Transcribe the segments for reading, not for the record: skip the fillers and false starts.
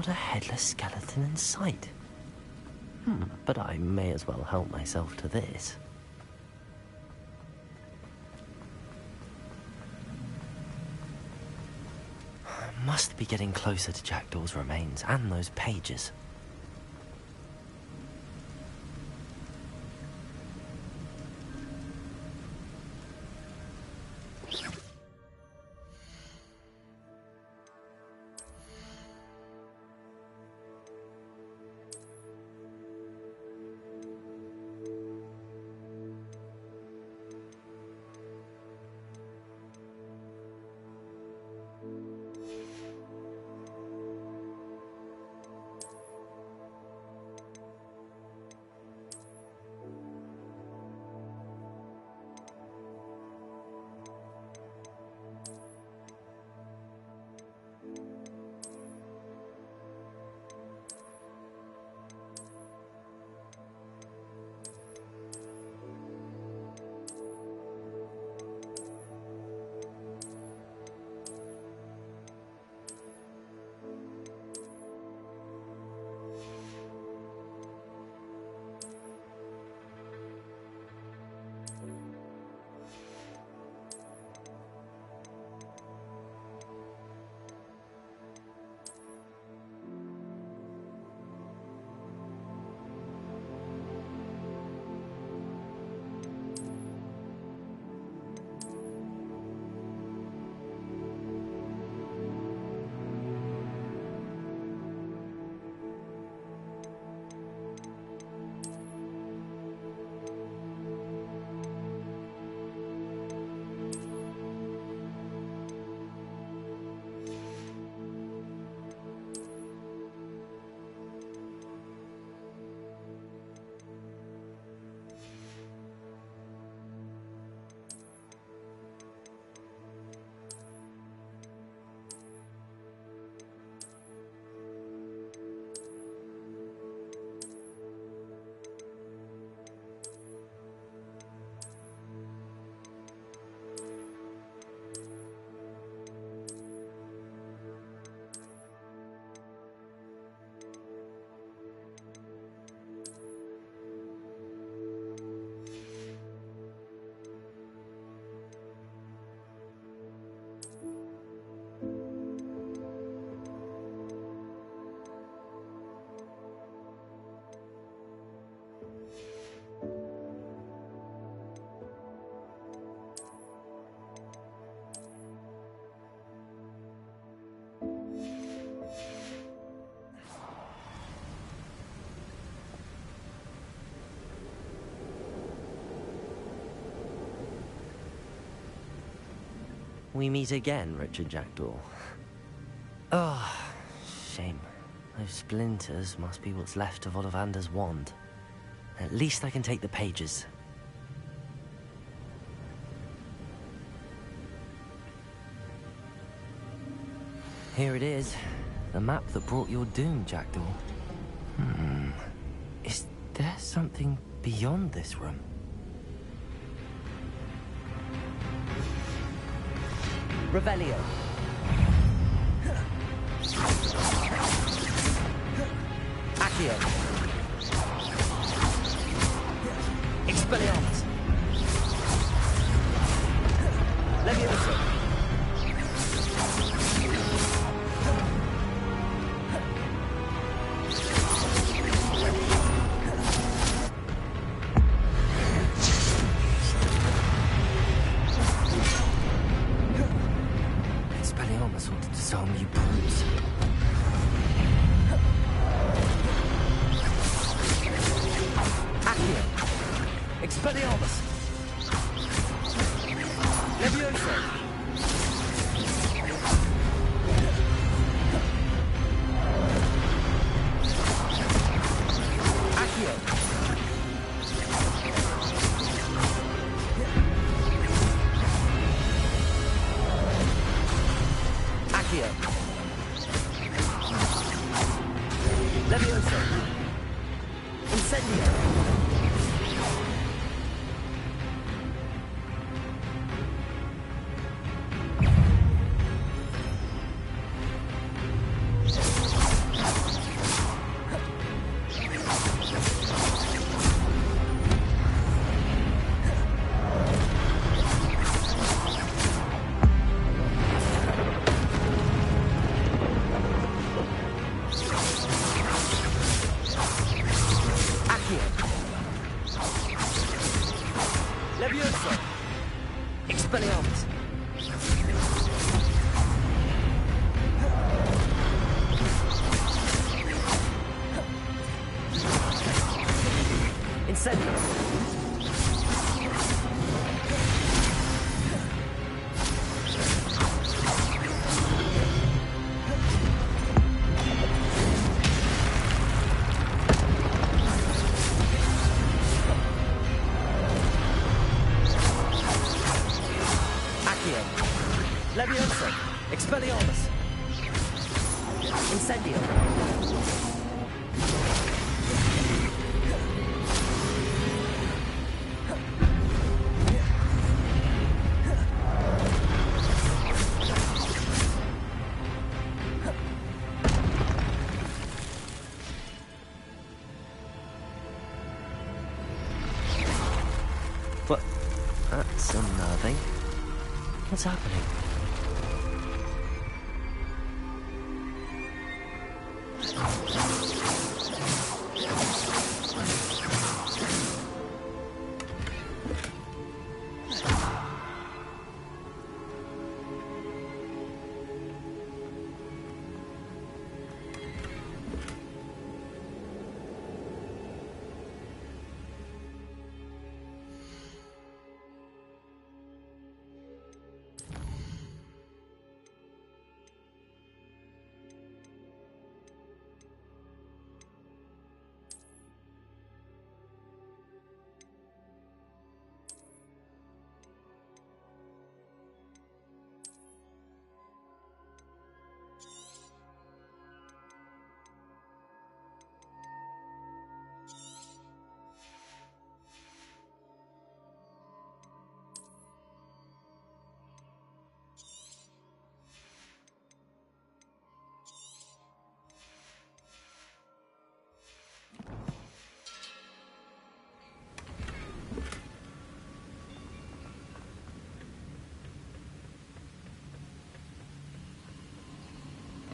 Not a headless skeleton in sight. But I may as well help myself to this. Must be getting closer to Jackdaw's remains and those pages. We meet again, Richard Jackdaw. Oh, shame. Those splinters must be what's left of Ollivander's wand. At least I can take the pages. Here it is. The map that brought your doom, Jackdaw. Is there something beyond this room? Revelio. Accio. Expelliarmus. Leviosa. Expelliarmus wanted to disarm you brutes. Accio. Expelliarmus. Leviosa. Accio. Accio. Leviosa. Incendio. Incendio! Accio! Levioso! Expelliarmus! Incendio! What? That's unnerving. What's happening?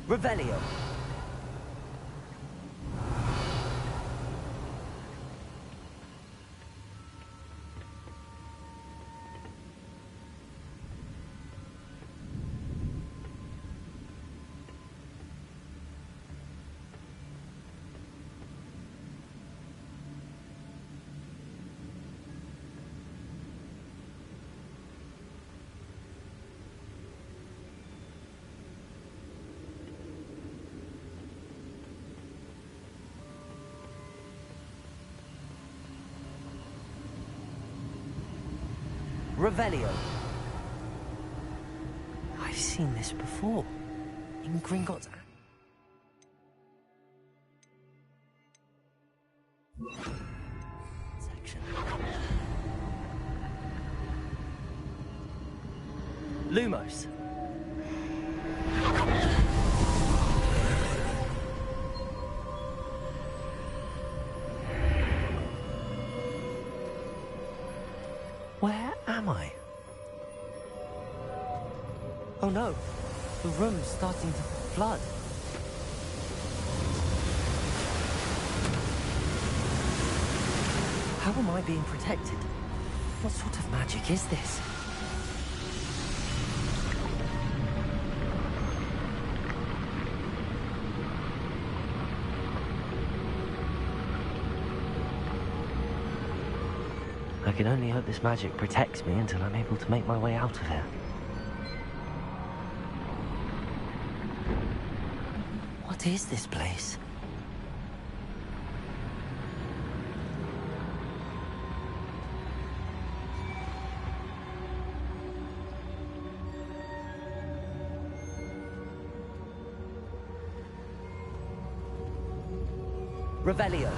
Revelio. Revelio. I've seen this before. In Gringotts. Section. Lumos. Where am I? Oh no, the room's starting to flood. How am I being protected? What sort of magic is this? I can only hope this magic protects me until I'm able to make my way out of here. What is this place? Revelio.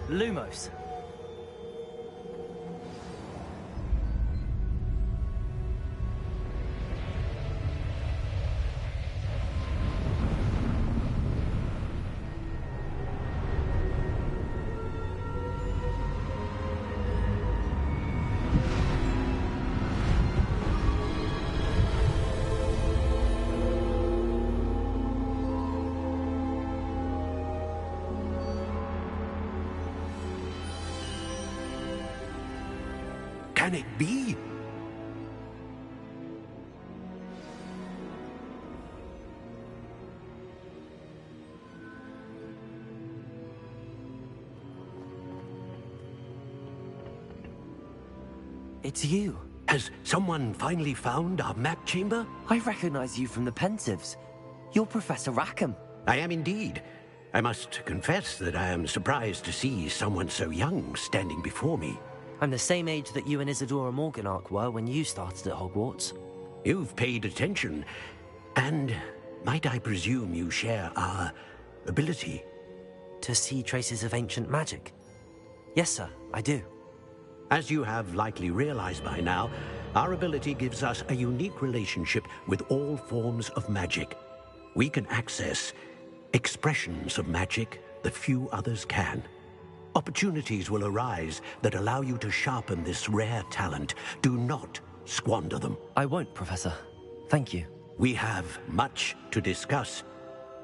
Lumos. Can it be? it's you. Has someone finally found our map chamber? I recognize you from the Pensives. You're Professor Rackham. I am indeed. I must confess that I am surprised to see someone so young standing before me. I'm the same age that you and Isadora Morganach were when you started at Hogwarts. You've paid attention, and might I presume you share our ability? To see traces of ancient magic? Yes, sir, I do. As you have likely realized by now, our ability gives us a unique relationship with all forms of magic. We can access expressions of magic that few others can. Opportunities will arise that allow you to sharpen this rare talent. Do not squander them. I won't, Professor. Thank you. We have much to discuss.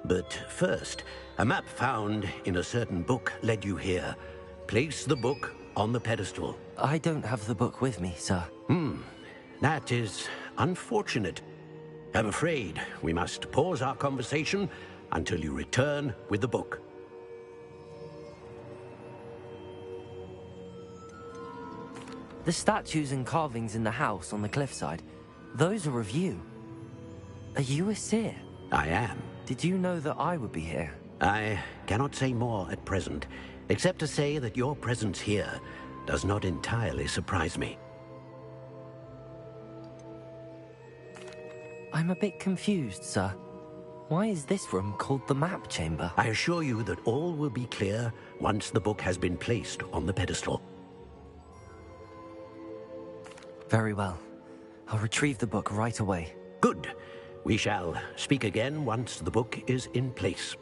But first, a map found in a certain book led you here. Place the book on the pedestal. I don't have the book with me, sir. That is unfortunate. I'm afraid we must pause our conversation until you return with the book. The statues and carvings in the house on the cliffside, those are of you. Are you a seer? I am. Did you know that I would be here? I cannot say more at present, except to say that your presence here does not entirely surprise me. I'm a bit confused, sir. Why is this room called the map chamber? I assure you that all will be clear once the book has been placed on the pedestal. Very well. I'll retrieve the book right away. Good. We shall speak again once the book is in place.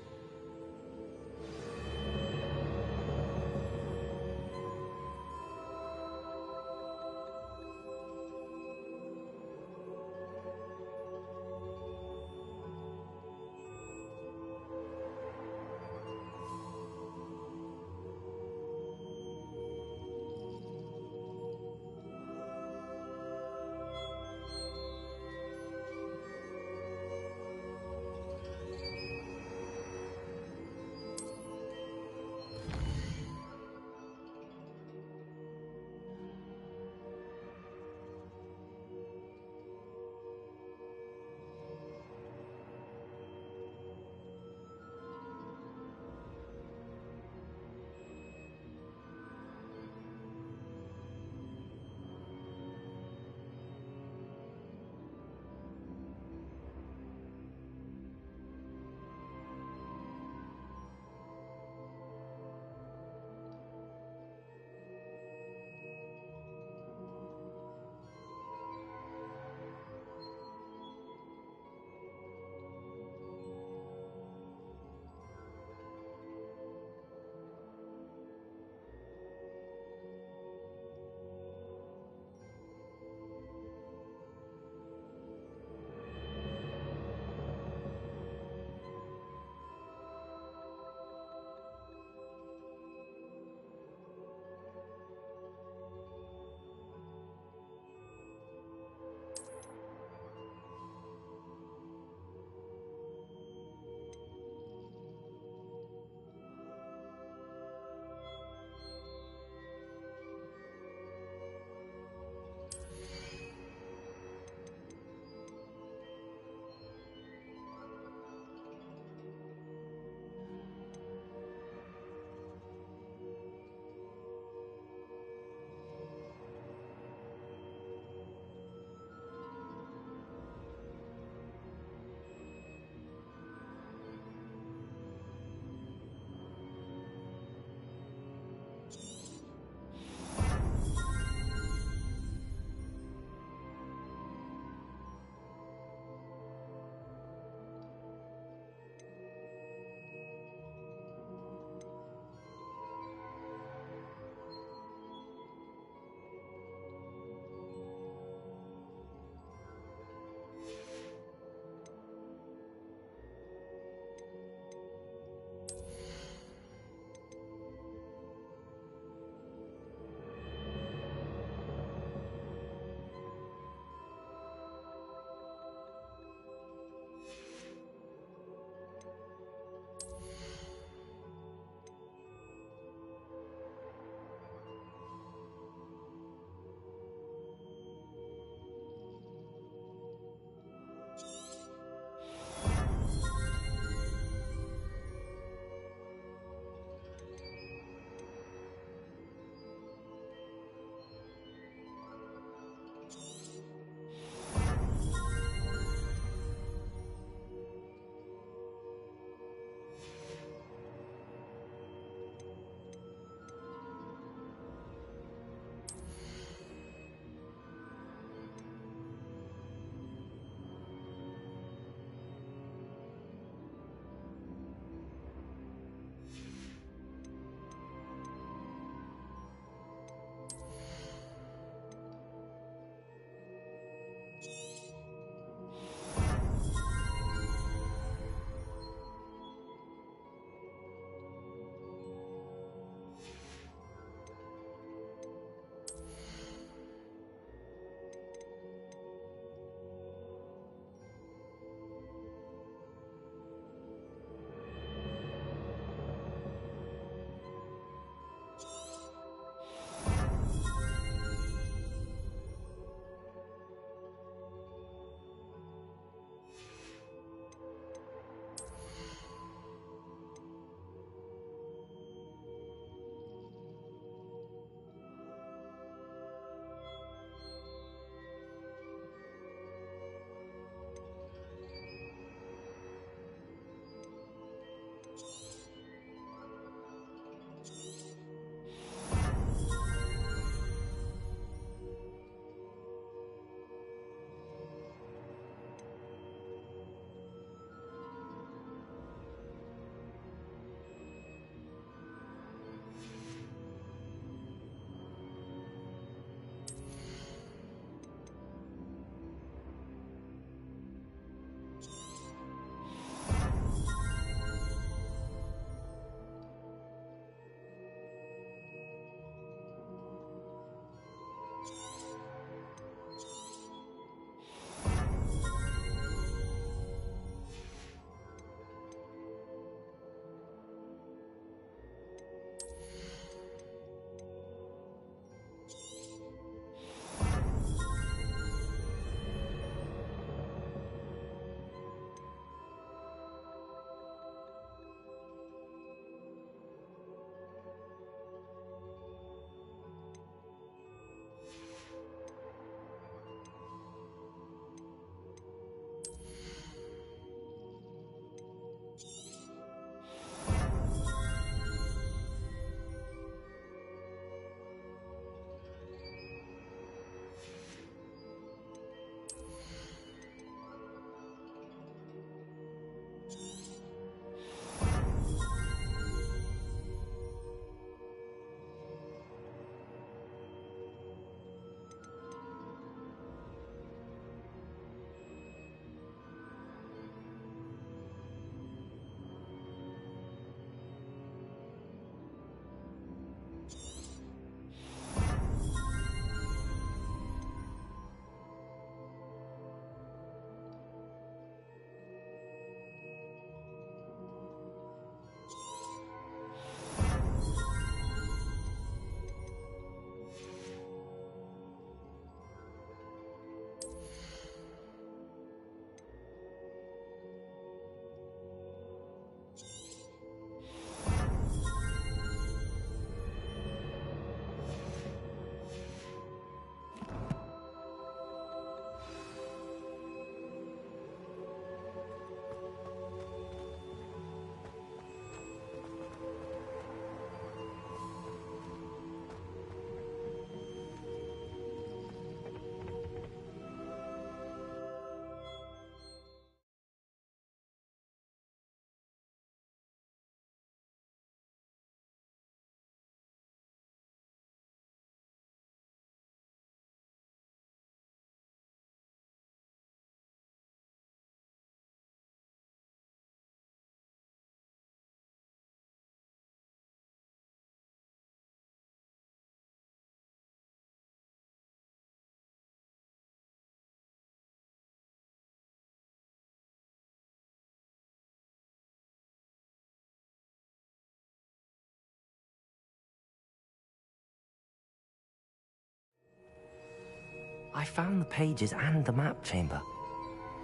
found the pages and the map chamber.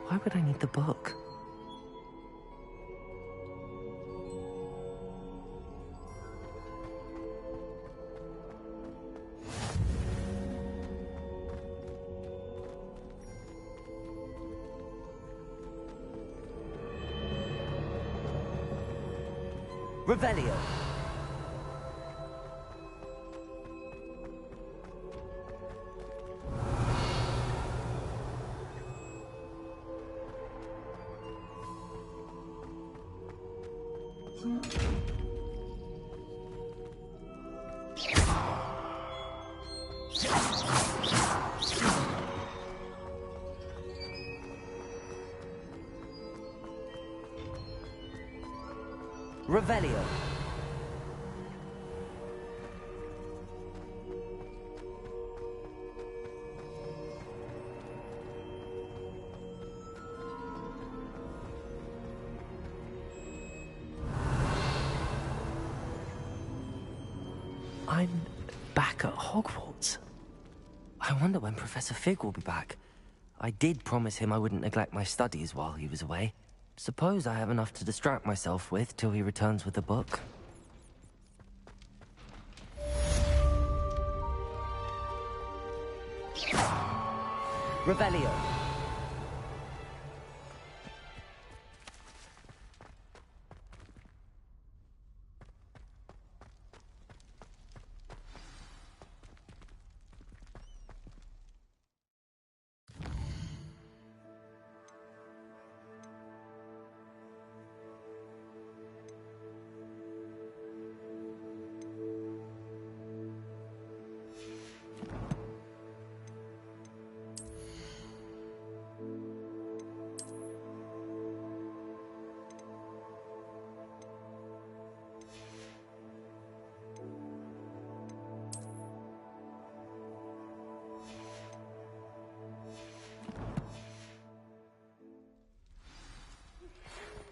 Why would I need the book? Revelio. Revelio. I'm back at Hogwarts. I wonder when Professor Fig will be back. I did promise him I wouldn't neglect my studies while he was away. Suppose I have enough to distract myself with till he returns with the book. Revelio.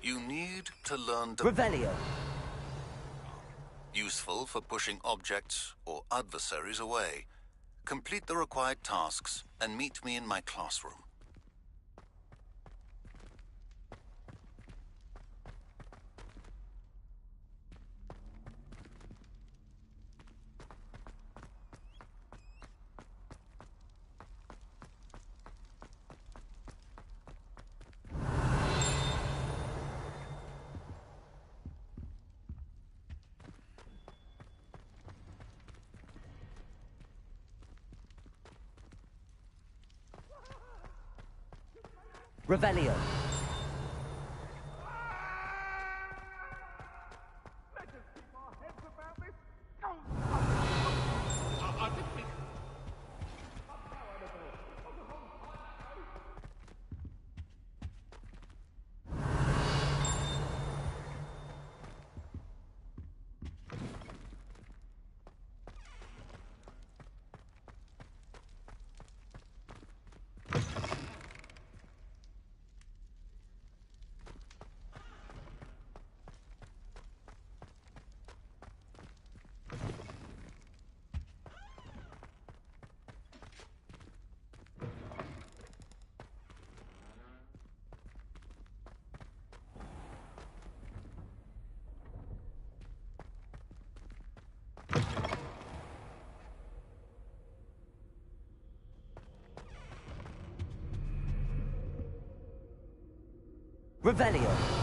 You need to learn to... Revelio. Useful for pushing objects or adversaries away. Complete the required tasks and meet me in my classroom. Revelio. Revelio.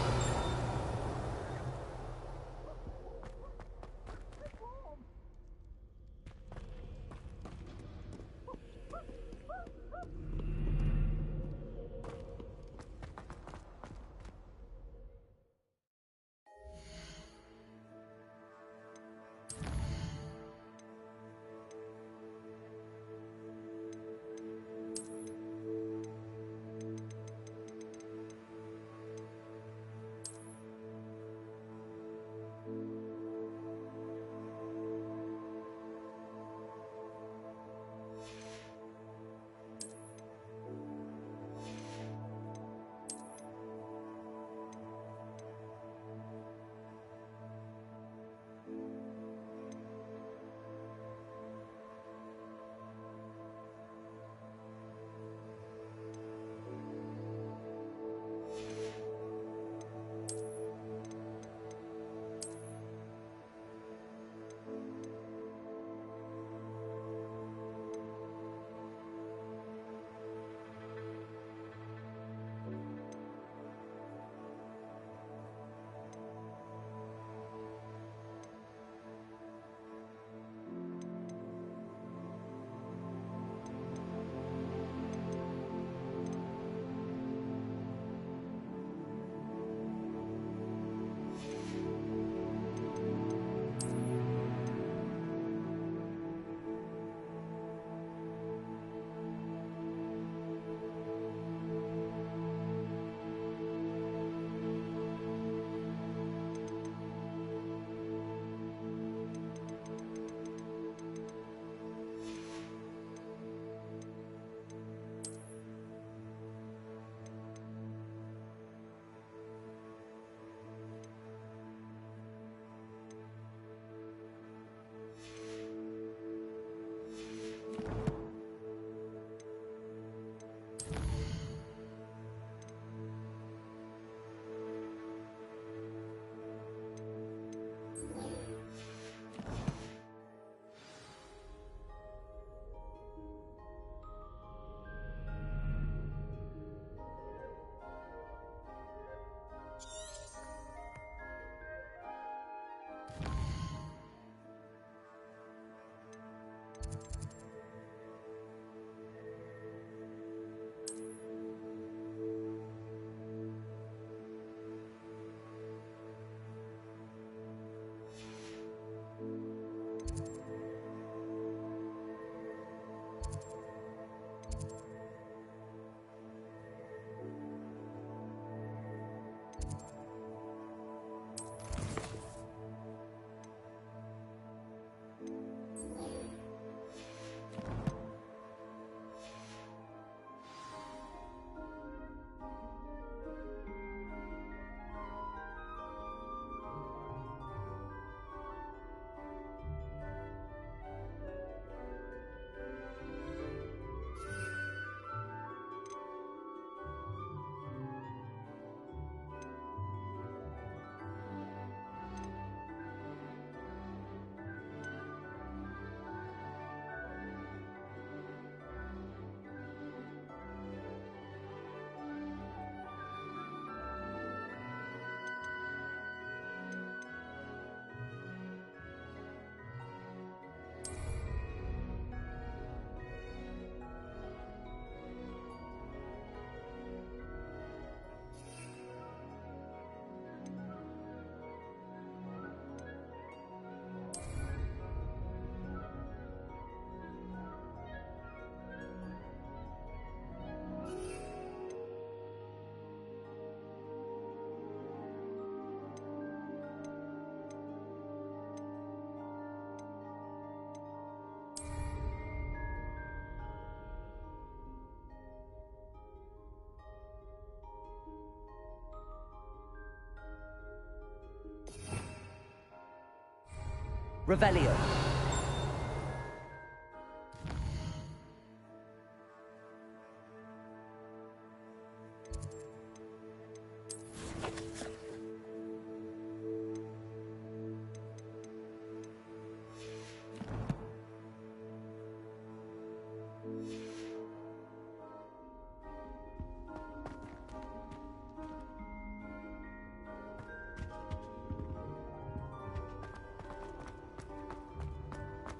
Revelio.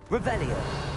Revelio.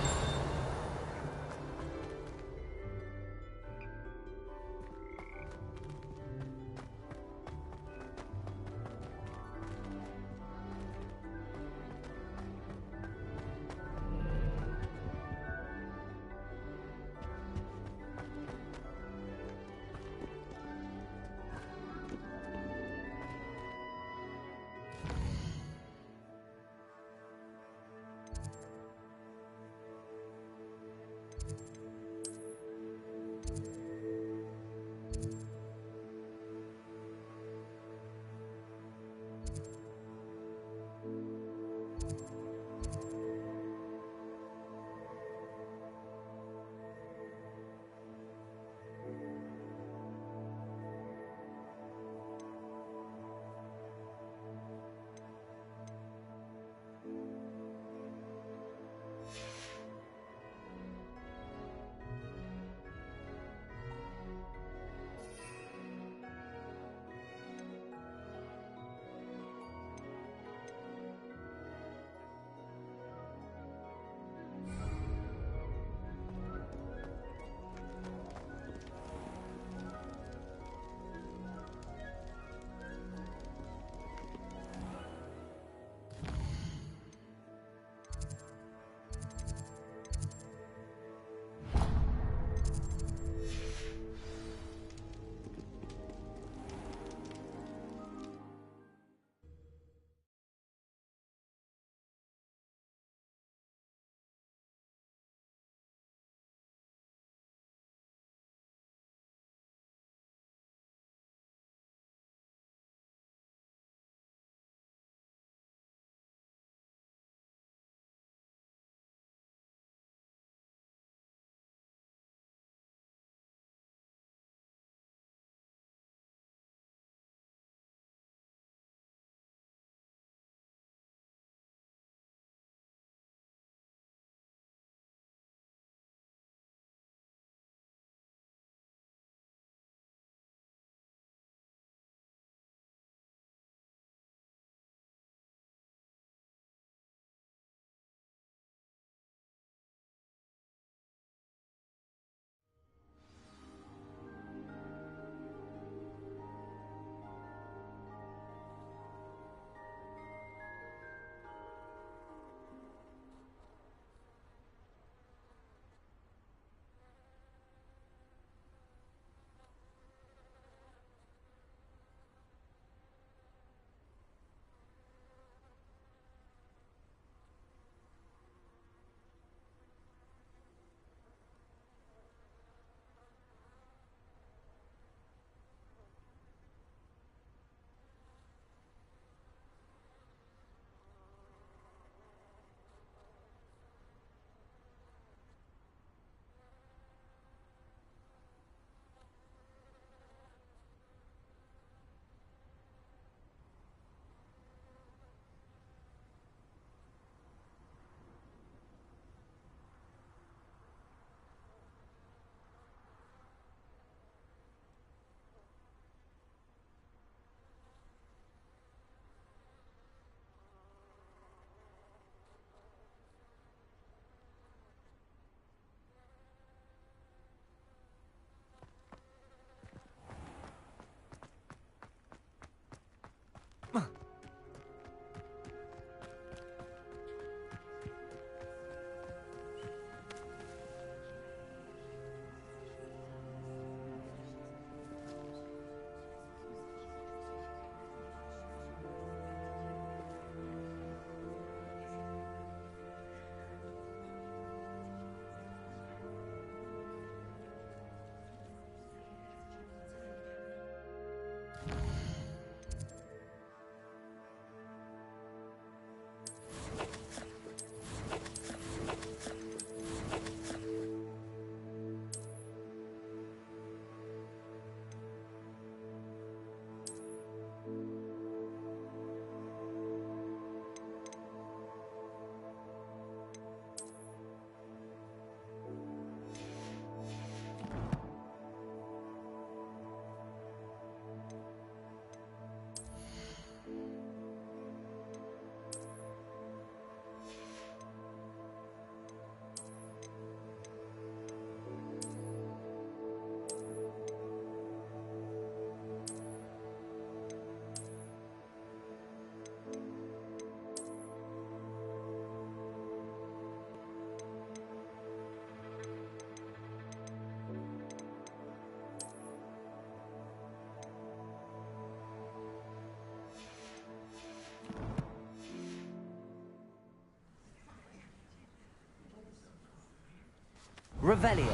Revelio.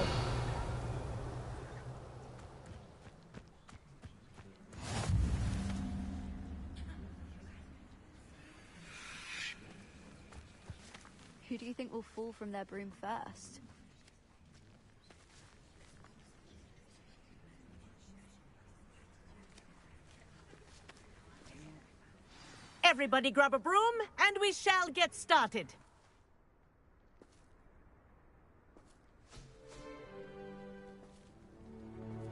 Who do you think will fall from their broom first? Everybody grab a broom, and we shall get started.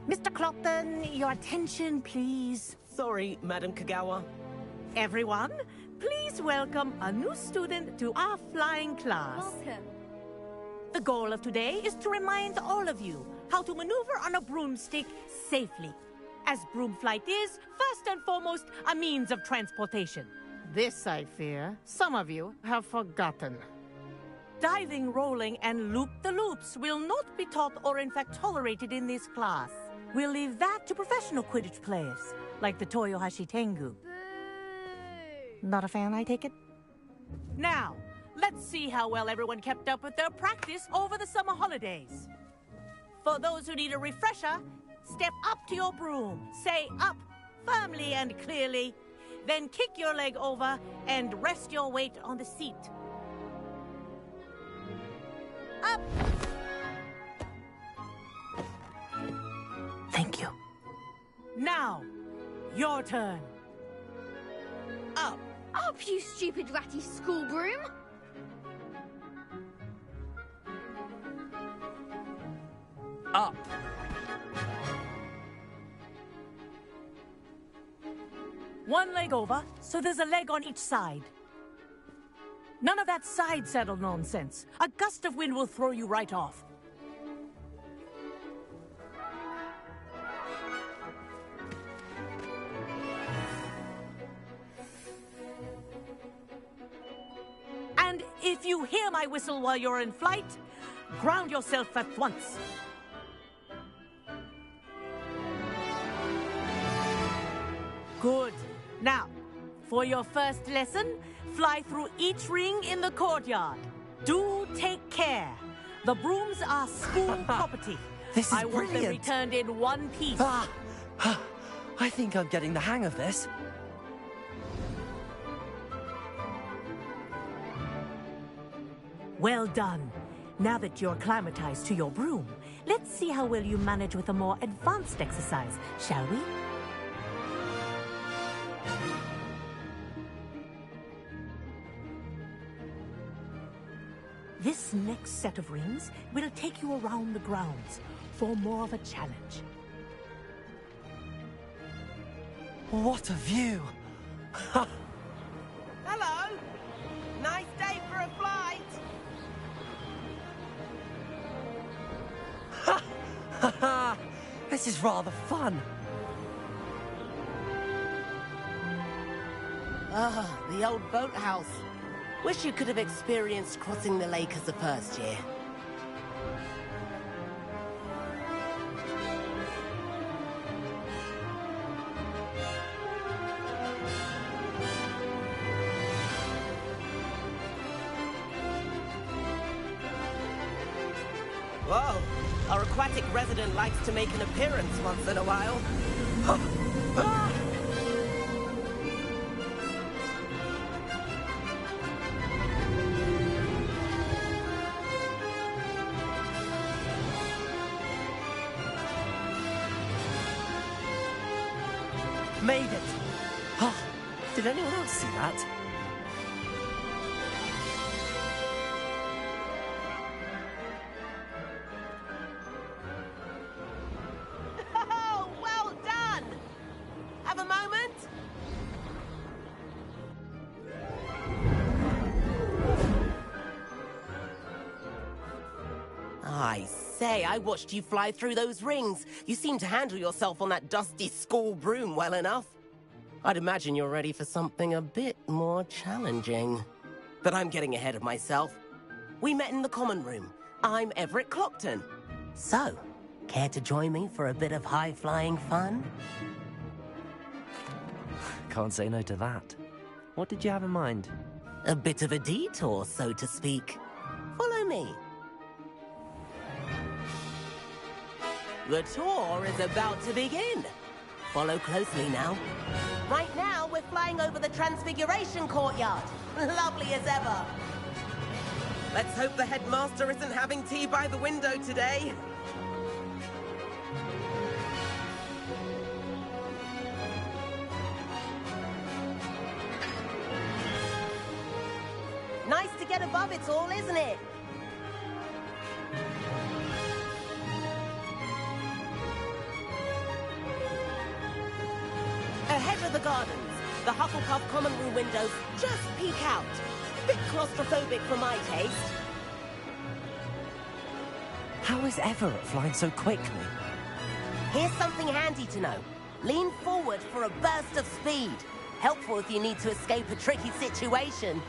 Mr. Clopton, your attention, please. Sorry, Madam Kagawa. Everyone, please welcome a new student to our flying class. Welcome. The goal of today is to remind all of you how to maneuver on a broomstick safely, as broom flight is, first and foremost, a means of transportation. This, I fear, some of you have forgotten. Diving, rolling, and loop-the-loops will not be taught or in fact tolerated in this class. We'll leave that to professional Quidditch players, like the Toyohashi Tengu. Boo! Not a fan, I take it? Now, let's see how well everyone kept up with their practice over the summer holidays. For those who need a refresher, step up to your broom, say up firmly and clearly, then kick your leg over and rest your weight on the seat. Up! Thank you. Now, your turn. Up! Up, you stupid ratty school broom! Up. One leg over, so there's a leg on each side. None of that side saddle nonsense. A gust of wind will throw you right off. And if you hear my whistle while you're in flight, ground yourself at once. Good. Now, for your first lesson, fly through each ring in the courtyard. Do take care. The brooms are school property. This is I want them brilliant. returned in one piece. I think I'm getting the hang of this. Well done. Now that you're acclimatized to your broom, let's see how well you manage with a more advanced exercise, shall we? This next set of rings will take you around the grounds for more of a challenge. What a view! Hello! Nice day for a flight! This is rather fun. Ah, the old boathouse. Wish you could have experienced crossing the lake as a first year. Whoa! Our aquatic resident likes to make an appearance once in a while. Made it! Oh, did anyone else see that? Oh, well done! Have a moment? I say, I watched you fly through those rings. You seem to handle yourself on that dusty school broom well enough. I'd imagine you're ready for something a bit more challenging. But I'm getting ahead of myself. We met in the common room. I'm Everett Clopton. So, care to join me for a bit of high-flying fun? Can't say no to that. What did you have in mind? A bit of a detour, so to speak. Follow me. The tour is about to begin. Follow closely now. Right now, we're flying over the Transfiguration Courtyard. Lovely as ever. Let's hope the headmaster isn't having tea by the window today. Nice to get above it all, isn't it? Ahead of the gardens, the Hufflepuff common room windows just peek out. Bit claustrophobic for my taste. How is Everett flying so quickly? Here's something handy to know. Lean forward for a burst of speed. Helpful if you need to escape a tricky situation.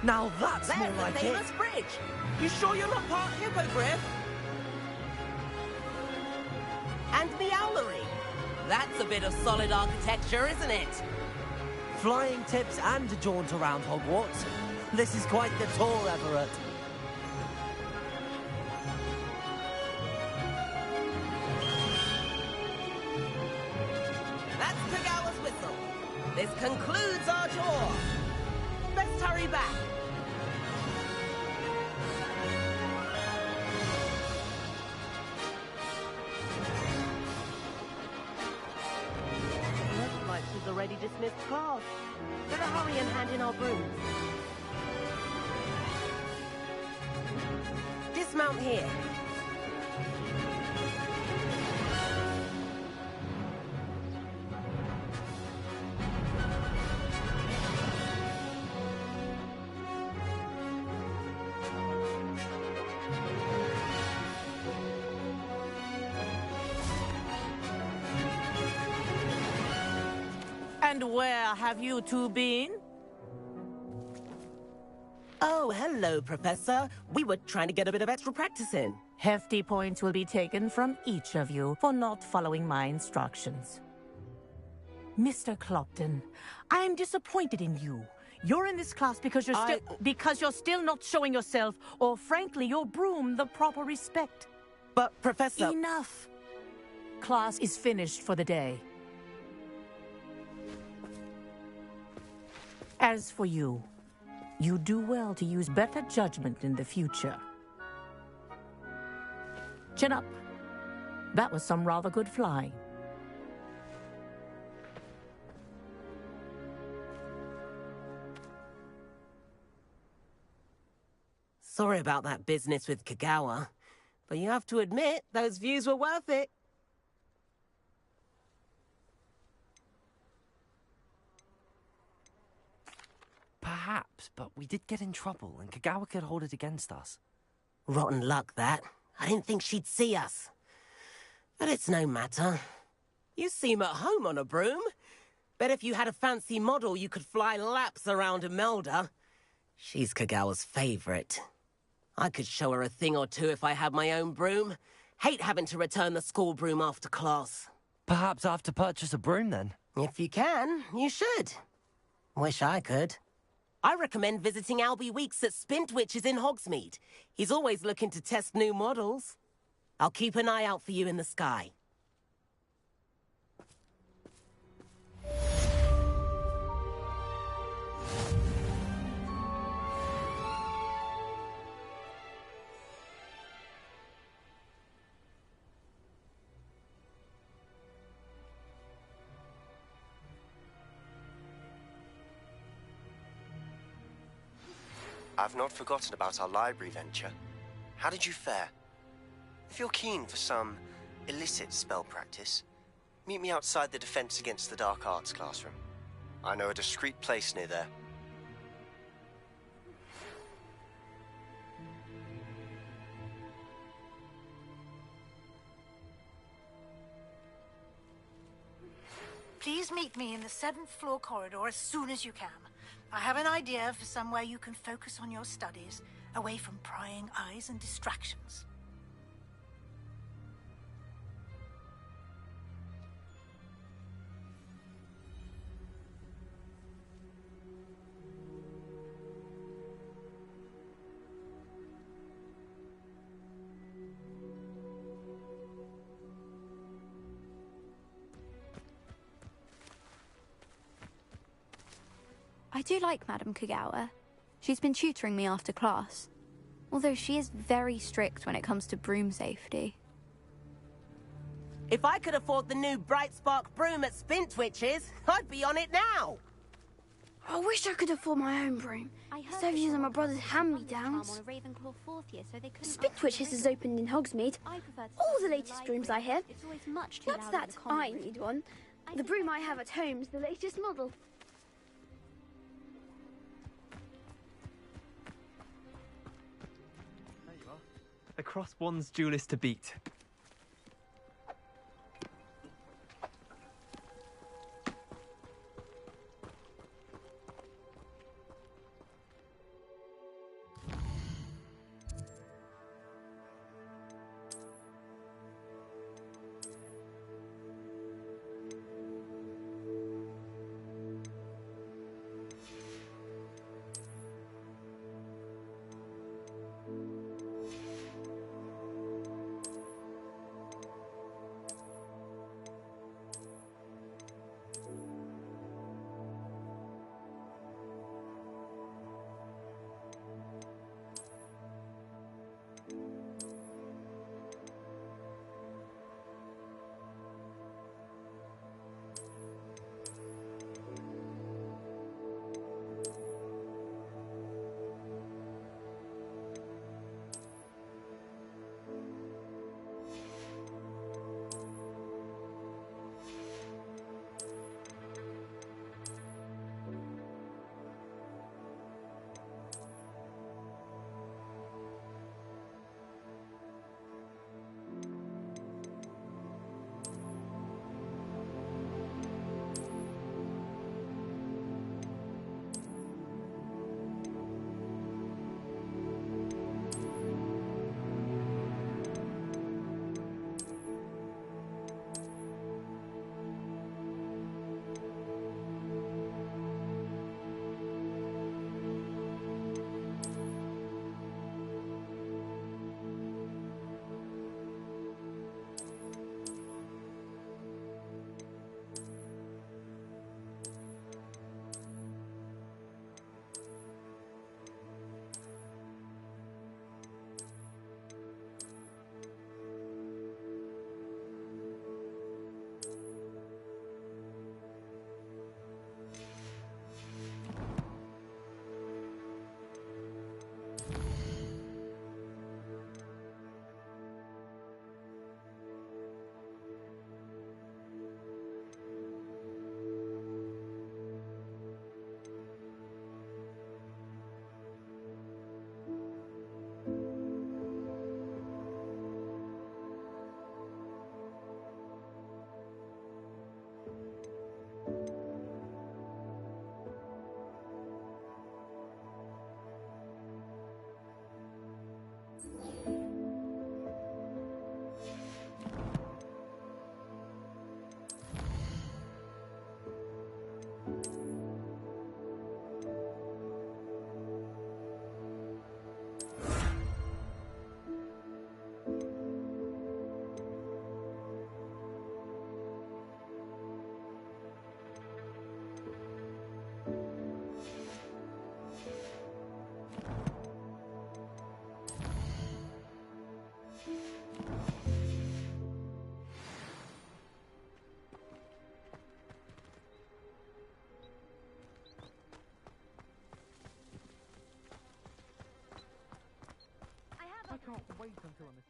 Now that's There's more the like famous it. bridge. You sure you're not part hippogriff? And Meowlery. That's a bit of solid architecture, isn't it? Flying tips and a jaunt around Hogwarts. This is quite the tour, Everett. That's Kagawa's whistle. This concludes our tour. Let's hurry back. Looks like she's already dismissed class. Better hurry and hand in our brooms. Dismount here. And where have you two been? Oh, hello, Professor. We were trying to get a bit of extra practice in. Hefty points will be taken from each of you for not following my instructions. Mr. Clopton, I am disappointed in you. You're in this class because you're still not showing yourself, or frankly, your broom the proper respect. But, Professor... Enough. Class is finished for the day. As for you, you do well to use better judgment in the future. Chin up. That was some rather good flying. Sorry about that business with Kagawa, but you have to admit, those views were worth it. Perhaps, but we did get in trouble, and Kagawa could hold it against us. Rotten luck, that. I didn't think she'd see us. But it's no matter. You seem at home on a broom. Bet if you had a fancy model, you could fly laps around Imelda. She's Kagawa's favorite. I could show her a thing or two if I had my own broom. Hate having to return the school broom after class. Perhaps I have to purchase a broom, then? If you can, you should. Wish I could. I recommend visiting Albie Weeks at Spintwitches in Hogsmeade. He's always looking to test new models. I'll keep an eye out for you in the sky. I've not forgotten about our library venture. How did you fare? If you're keen for some illicit spell practice, meet me outside the Defense Against the Dark Arts classroom. I know a discreet place near there. Please meet me in the 7th floor corridor as soon as you can. I have an idea for somewhere you can focus on your studies, away from prying eyes and distractions. I do like Madame Kagawa. She's been tutoring me after class. Although she is very strict when it comes to broom safety. If I could afford the new Bright Spark broom at Spintwitches, I'd be on it now! I wish I could afford my own broom. Instead of using my brother's hand-me-downs. Spintwitches has opened in Hogsmeade. All the latest brooms I have. That's that. I need one. The broom I have at home is the latest model. There you are. Across one's duelist to beat. I can't wait until I'm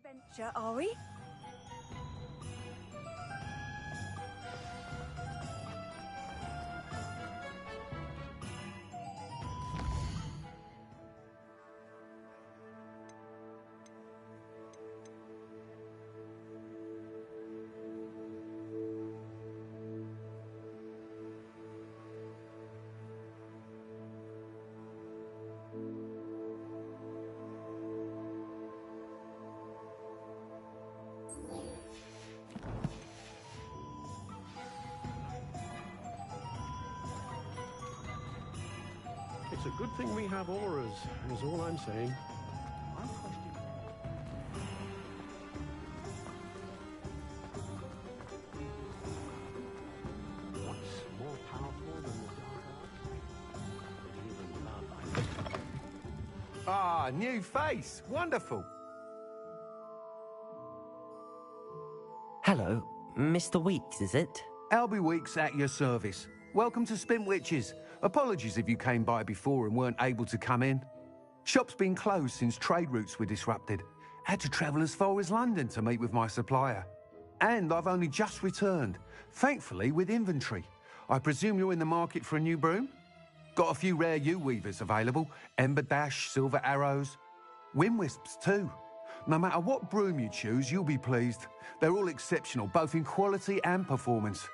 adventure, are we? It's a good thing we have auras, is all I'm saying. What's more powerful than the dark arts? Ah, new face. Wonderful. Hello, Mr. Weeks, is it? Albie Weeks at your service. Welcome to Spintwitches. Apologies if you came by before and weren't able to come in. Shop's been closed since trade routes were disrupted. Had to travel as far as London to meet with my supplier. And I've only just returned, thankfully with inventory. I presume you're in the market for a new broom? Got a few rare U-weavers available. Ember Dash, Silver Arrows. Wind Wisps too. No matter what broom you choose, you'll be pleased. They're all exceptional, both in quality and performance.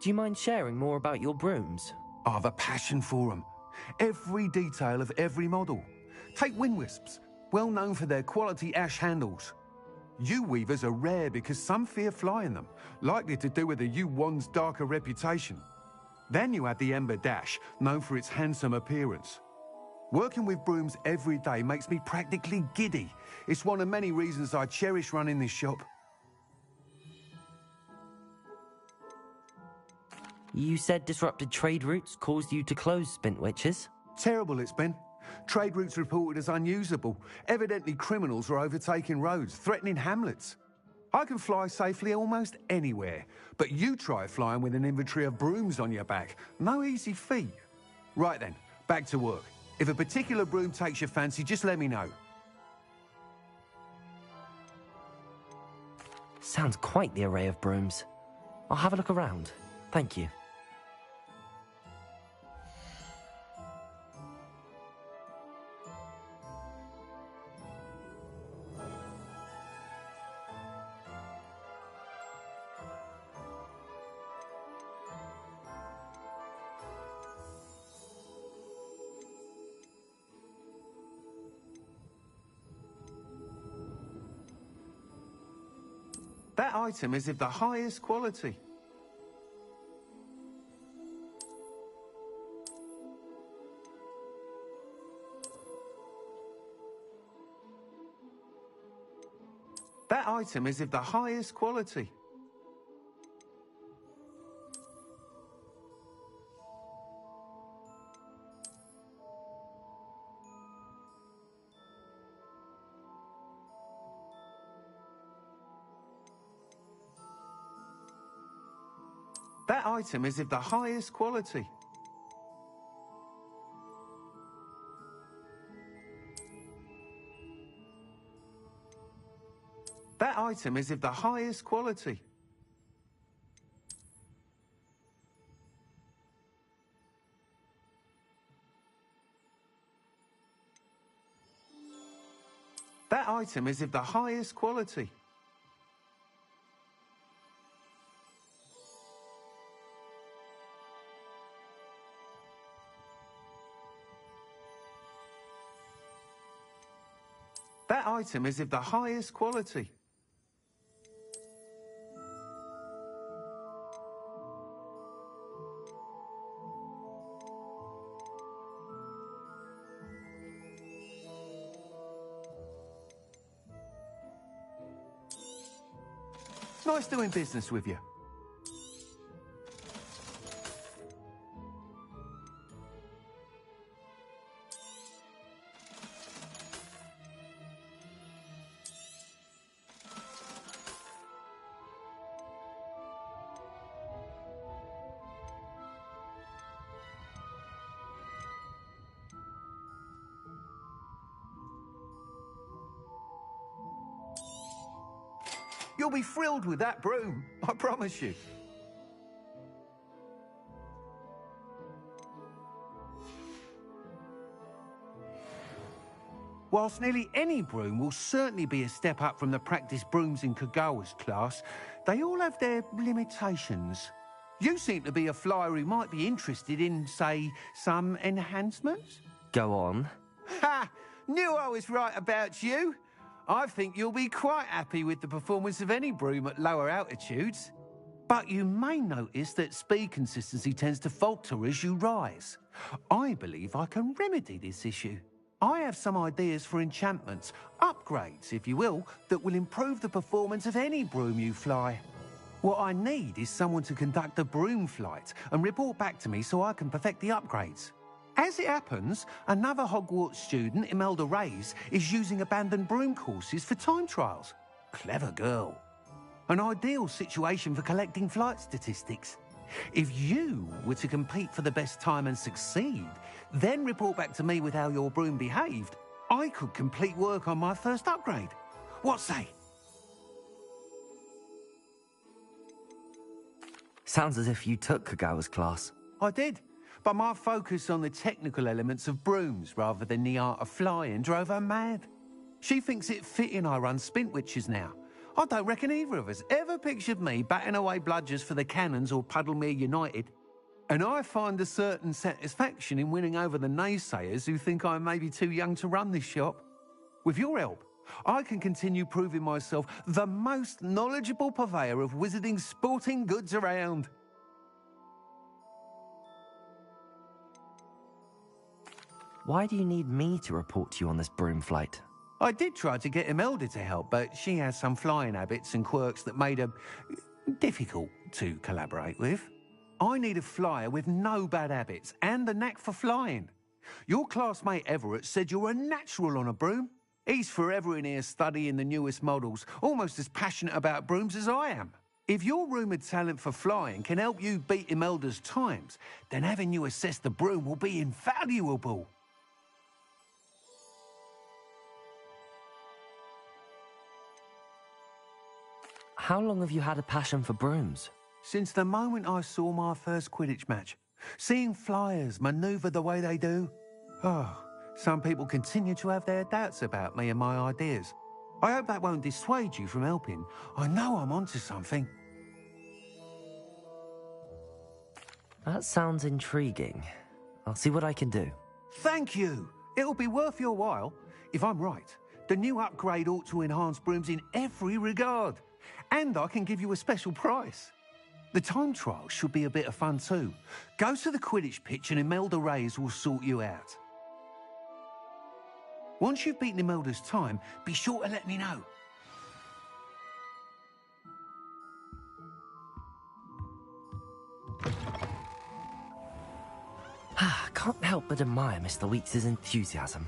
Do you mind sharing more about your brooms? I've a passion for them. Every detail of every model. Take Wind Wisps, well known for their quality ash handles. U-weavers are rare because some fear flying them, likely to do with the U-wand's darker reputation. Then you have the Ember Dash, known for its handsome appearance. Working with brooms every day makes me practically giddy. It's one of many reasons I cherish running this shop. You said disrupted trade routes caused you to close Spintwitches? Terrible it's been. Trade routes reported as unusable. Evidently criminals are overtaking roads, threatening hamlets. I can fly safely almost anywhere, but you try flying with an inventory of brooms on your back. No easy feat. Right then, back to work. If a particular broom takes your fancy, just let me know. Sounds quite the array of brooms. I'll have a look around. Thank you. That item is of the highest quality. That item is of the highest quality. That item is of the highest quality. That item is of the highest quality. That item is of the highest quality. That item is of the highest quality. Nice doing business with you. You'll be thrilled with that broom, I promise you. Whilst nearly any broom will certainly be a step up from the practice brooms in Kagawa's class, they all have their limitations. You seem to be a flyer who might be interested in, say, some enhancements? Go on. Ha! Knew I was right about you. I think you'll be quite happy with the performance of any broom at lower altitudes. But you may notice that speed consistency tends to falter as you rise. I believe I can remedy this issue. I have some ideas for enchantments, upgrades, if you will, that will improve the performance of any broom you fly. What I need is someone to conduct a broom flight and report back to me so I can perfect the upgrades. As it happens, another Hogwarts student, Imelda Reyes, is using abandoned broom courses for time trials. Clever girl. An ideal situation for collecting flight statistics. If you were to compete for the best time and succeed, then report back to me with how your broom behaved, I could complete work on my first upgrade. What say? Sounds as if you took Kagawa's class. I did, but my focus on the technical elements of brooms rather than the art of flying drove her mad. She thinks it fitting I run Spintwitches now. I don't reckon either of us ever pictured me batting away bludgers for the Cannons or Puddlemere United. And I find a certain satisfaction in winning over the naysayers who think I may be too young to run this shop. With your help, I can continue proving myself the most knowledgeable purveyor of wizarding sporting goods around. Why do you need me to report to you on this broom flight? I did try to get Imelda to help, but she has some flying habits and quirks that made her difficult to collaborate with. I need a flyer with no bad habits and the knack for flying. Your classmate Everett said you're a natural on a broom. He's forever in here studying the newest models, almost as passionate about brooms as I am. If your rumoured talent for flying can help you beat Imelda's times, then having you assess the broom will be invaluable. How long have you had a passion for brooms? Since the moment I saw my first Quidditch match. Seeing flyers manoeuvre the way they do. Oh, some people continue to have their doubts about me and my ideas. I hope that won't dissuade you from helping. I know I'm onto something. That sounds intriguing. I'll see what I can do. Thank you. It'll be worth your while. If I'm right, the new upgrade ought to enhance brooms in every regard. And I can give you a special price. The time trial should be a bit of fun too. Go to the Quidditch pitch and Imelda Reyes will sort you out. Once you've beaten Imelda's time, be sure to let me know. Can't help but admire Mr. Weeks' enthusiasm.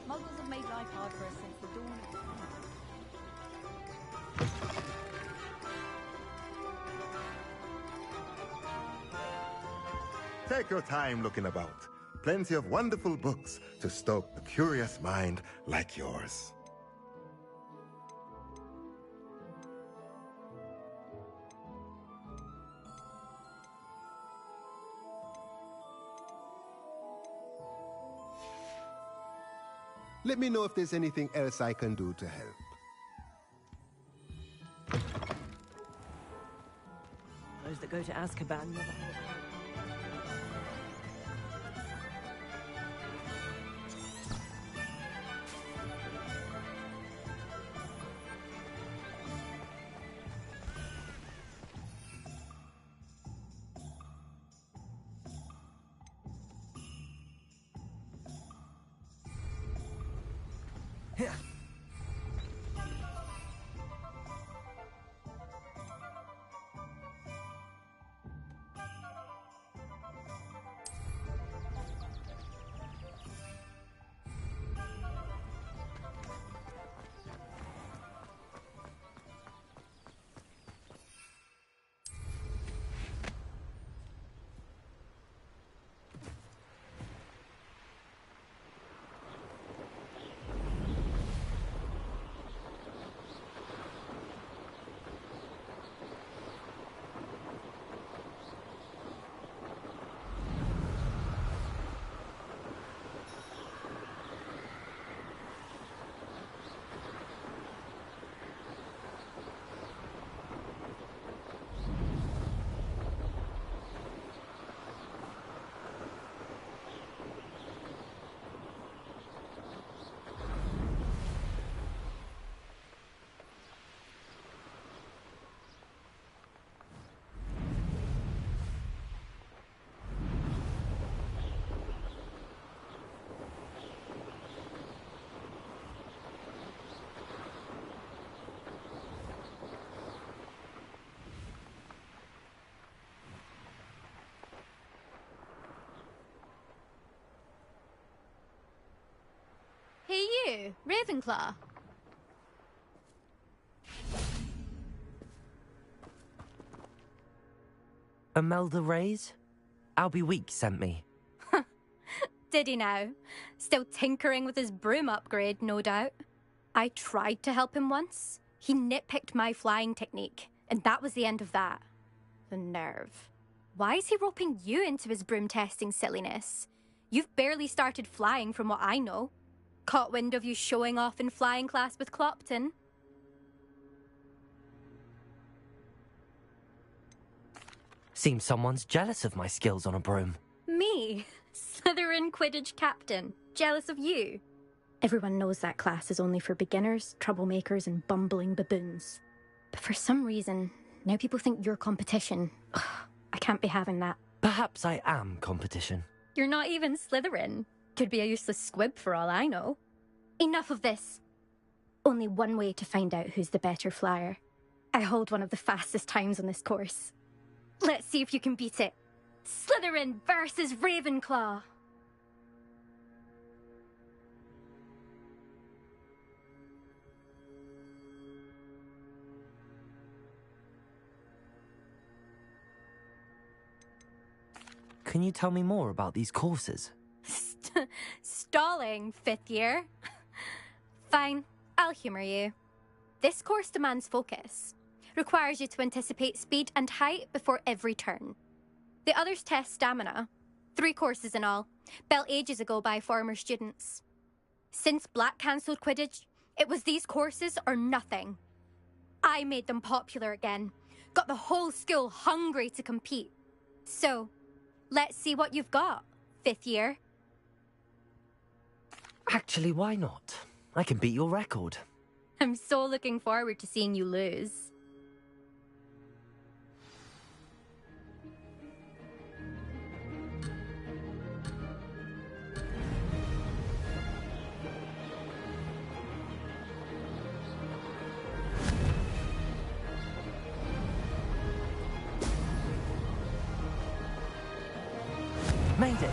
Muggles have made life hard for us since the dawn of time. Take your time looking about. Plenty of wonderful books to stoke the curious mind like yours. Let me know if there's anything else I can do to help. Those that go to Azkaban never have it. you, Ravenclaw? Imelda Reyes? Albie Week sent me. Did he now? Still tinkering with his broom upgrade, no doubt. I tried to help him once. He nitpicked my flying technique, and that was the end of that. The nerve. Why is he roping you into his broom testing silliness? You've barely started flying from what I know. Caught wind of you showing off in flying class with Clopton. Seems someone's jealous of my skills on a broom. Me? Slytherin Quidditch captain. Jealous of you? Everyone knows that class is only for beginners, troublemakers, and bumbling baboons. But for some reason, now people think you're competition. Ugh, I can't be having that. Perhaps I am competition. You're not even Slytherin. Could be a useless squib for all I know. Enough of this. Only one way to find out who's the better flyer. I hold one of the fastest times on this course. Let's see if you can beat it. Slytherin versus Ravenclaw. Can you tell me more about these courses? Stalling, 5th year? Fine, I'll humour you. This course demands focus. Requires you to anticipate speed and height before every turn. The others test stamina. 3 courses in all, built ages ago by former students. Since Black cancelled Quidditch, it was these courses or nothing. I made them popular again. Got the whole school hungry to compete. So, let's see what you've got, 5th year. Actually, why not? I can beat your record. I'm so looking forward to seeing you lose. Made it!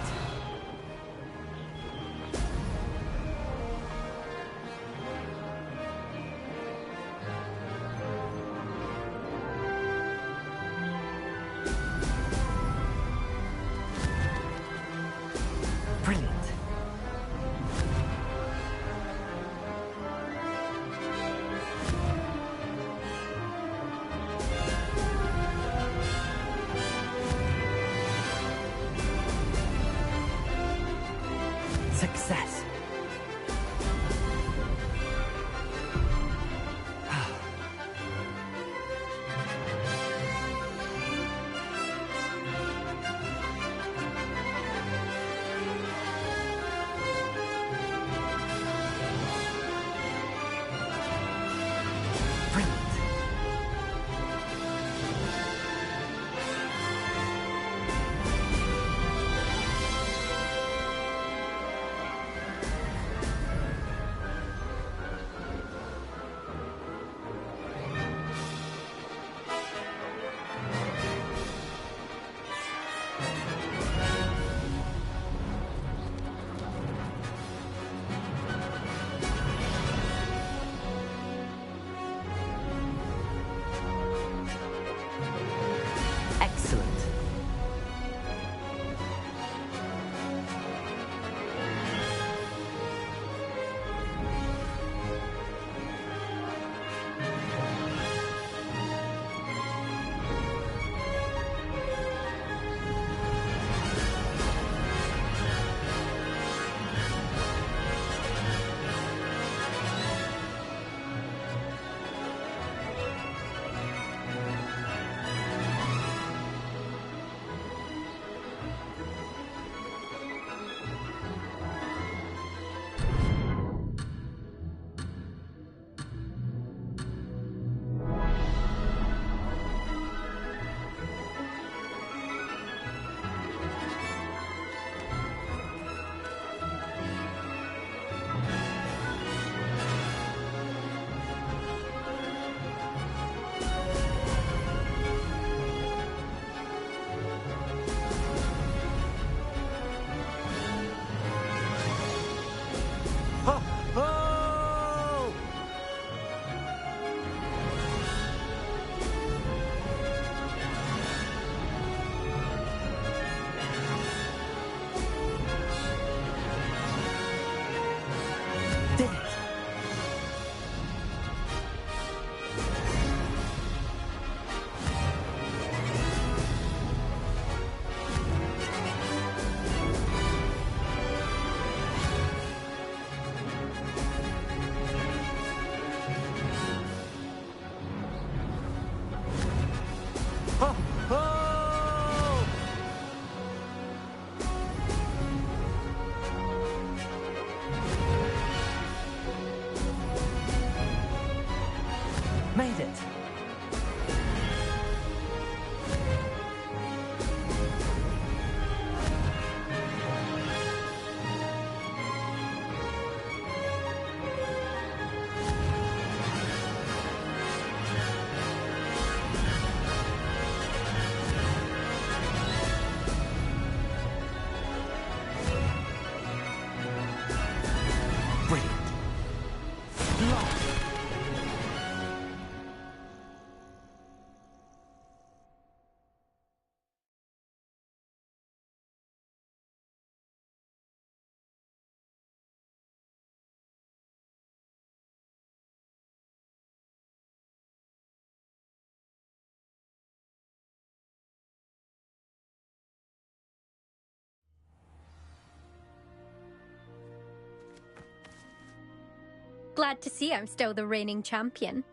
Glad to see I'm still the reigning champion.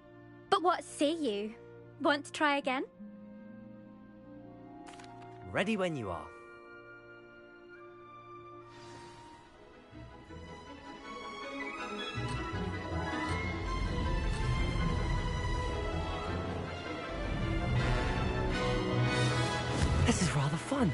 But what say you? Want to try again? Ready when you are. This is rather fun.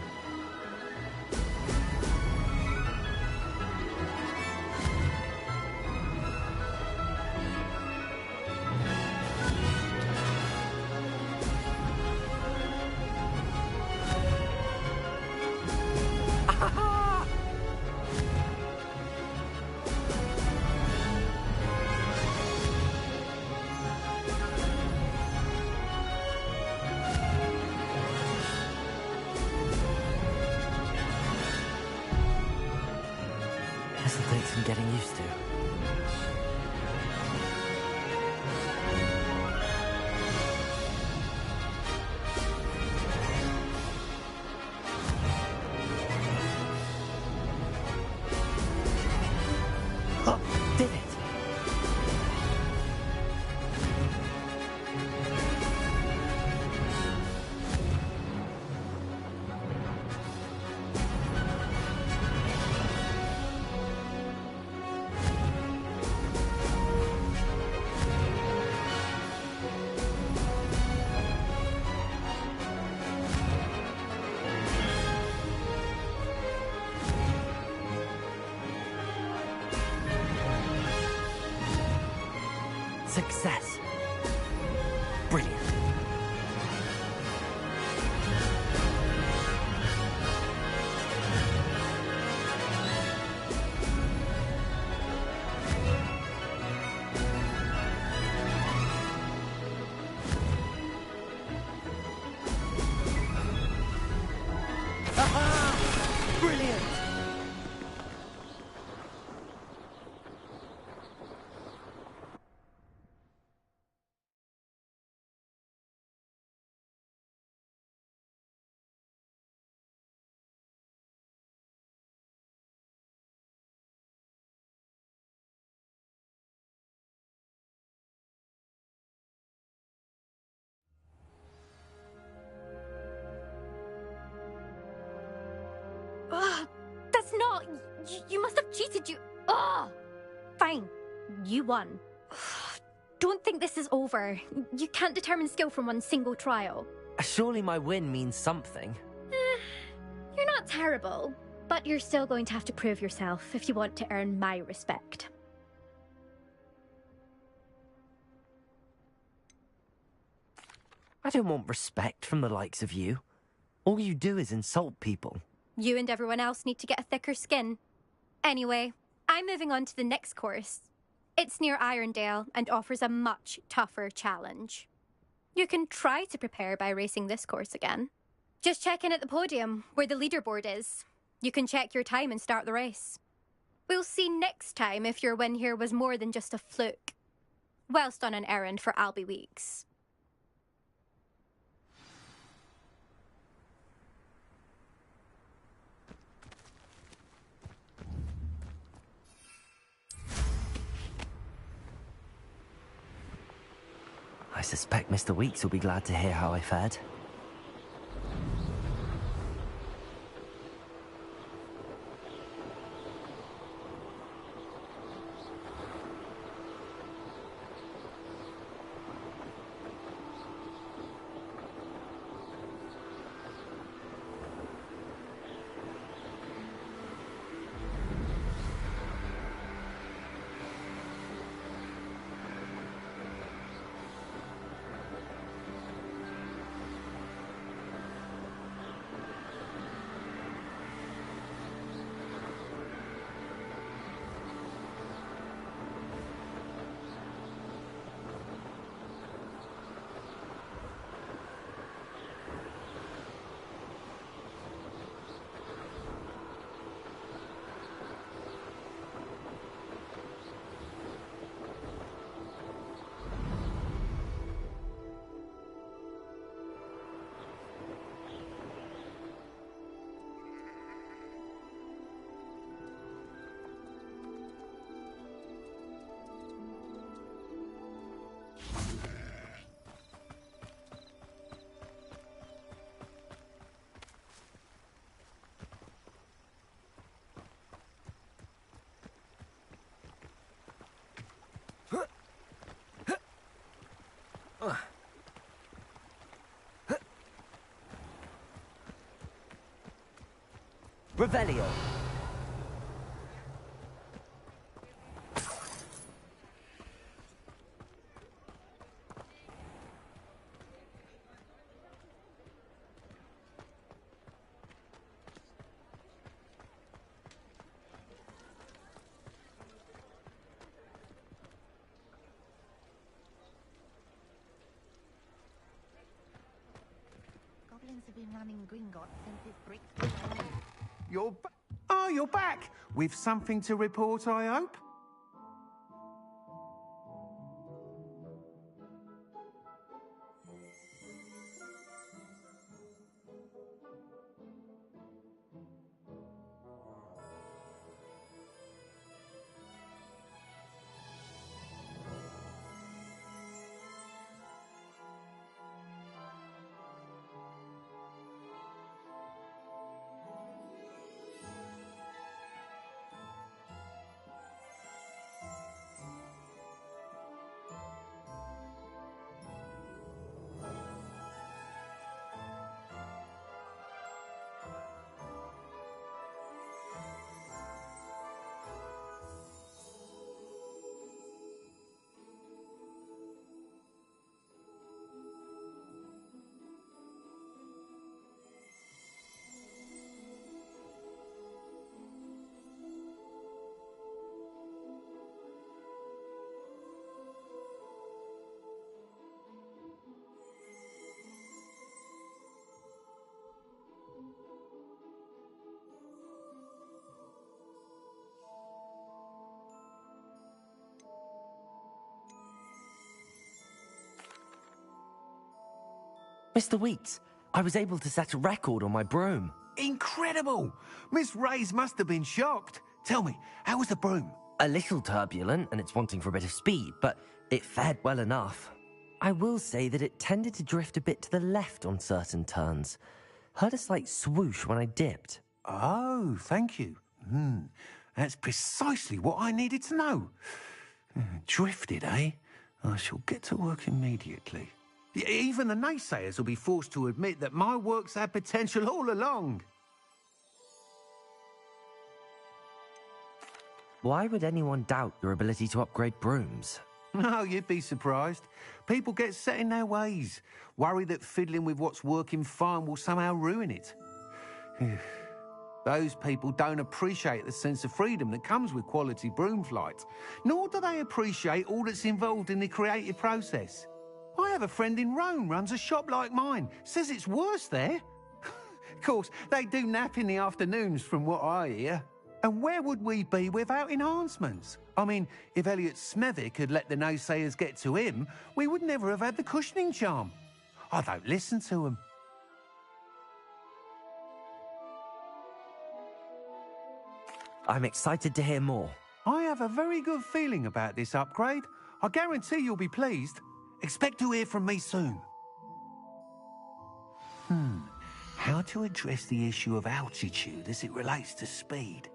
This'll take some getting used to. Oh, did it? Success. Brilliant. Aha! Brilliant! Ugh, that's not... You must have cheated, you... Ugh! Fine. You won. Don't think this is over. You can't determine skill from one single trial. Surely my win means something. You're not terrible, but you're still going to have to prove yourself if you want to earn my respect. I don't want respect from the likes of you. All you do is insult people. You and everyone else need to get a thicker skin. Anyway, I'm moving on to the next course. It's near Irondale and offers a much tougher challenge. You can try to prepare by racing this course again. Just check in at the podium, where the leaderboard is. You can check your time and start the race. We'll see next time if your win here was more than just a fluke. Whilst on an errand for Albie Weeks. I suspect Mr. Weeks will be glad to hear how I fared. Revelio. Goblins have been running Gringotts since this brick. You're back! With something to report, I hope? Mr. Weeks, I was able to set a record on my broom. Incredible! Miss Reyes must have been shocked. Tell me, how was the broom? A little turbulent, and it's wanting for a bit of speed, but it fared well enough. I will say that it tended to drift a bit to the left on certain turns. Heard a slight swoosh when I dipped. Oh, thank you. That's precisely what I needed to know. Drifted, eh? I shall get to work immediately. Even the naysayers will be forced to admit that my work's had potential all along. Why would anyone doubt your ability to upgrade brooms? No, you'd be surprised. People get set in their ways, worry that fiddling with what's working fine will somehow ruin it. Those people don't appreciate the sense of freedom that comes with quality broom flight, nor do they appreciate all that's involved in the creative process. I have a friend in Rome runs a shop like mine, says it's worse there. Of course, they do nap in the afternoons from what I hear. And where would we be without enhancements? I mean, if Elliot Smethwick had let the naysayers get to him, we would never have had the cushioning charm. I don't listen to them. I'm excited to hear more. I have a very good feeling about this upgrade. I guarantee you'll be pleased. Expect to hear from me soon. How to address the issue of altitude as it relates to speed?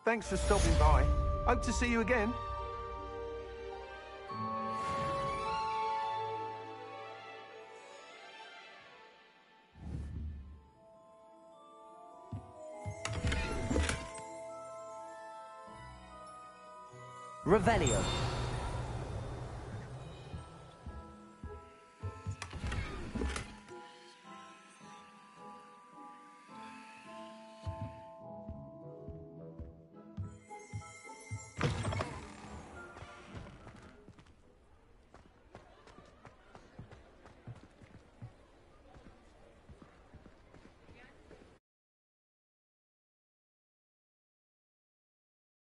Thanks for stopping by. Hope to see you again. Revelio.